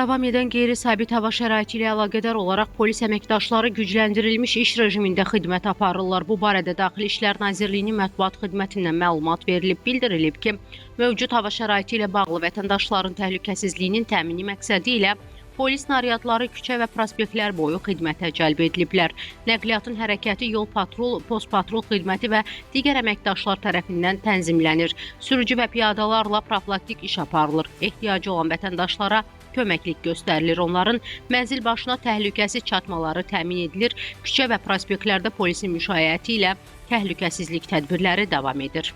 davam edən qeyri-sabit hava şəraiti ilə əlaqədar olaraq polis əməkdaşları gücləndirilmiş iş rejimində xidmət aparırlar. Bu barədə Daxili İşlər Nazirliyinin mətbuat xidmətindən məlumat verilib. Bildirilib ki, mövcud hava şəraiti ilə bağlı vətəndaşların təhlükəsizliyinin təmini məqsədi ilə polis naryadları küçə və prospektlər boyu xidmətə cəlb ediliblər. Nəqliyyatın hərəkəti yol patrul, post patrul xidməti və digər əməkdaşlar tərəfindən tənzimlənir. Sürücü və piyadalarla profilaktik iş aparılır. Ehtiyacı olan vətəndaşlara köməklik göstərilir. Onların mənzil başına təhlükəsiz çatmaları təmin edilir. Küçə və prospektlərdə polisin müşayiəti ilə təhlükəsizlik tədbirləri davam edir.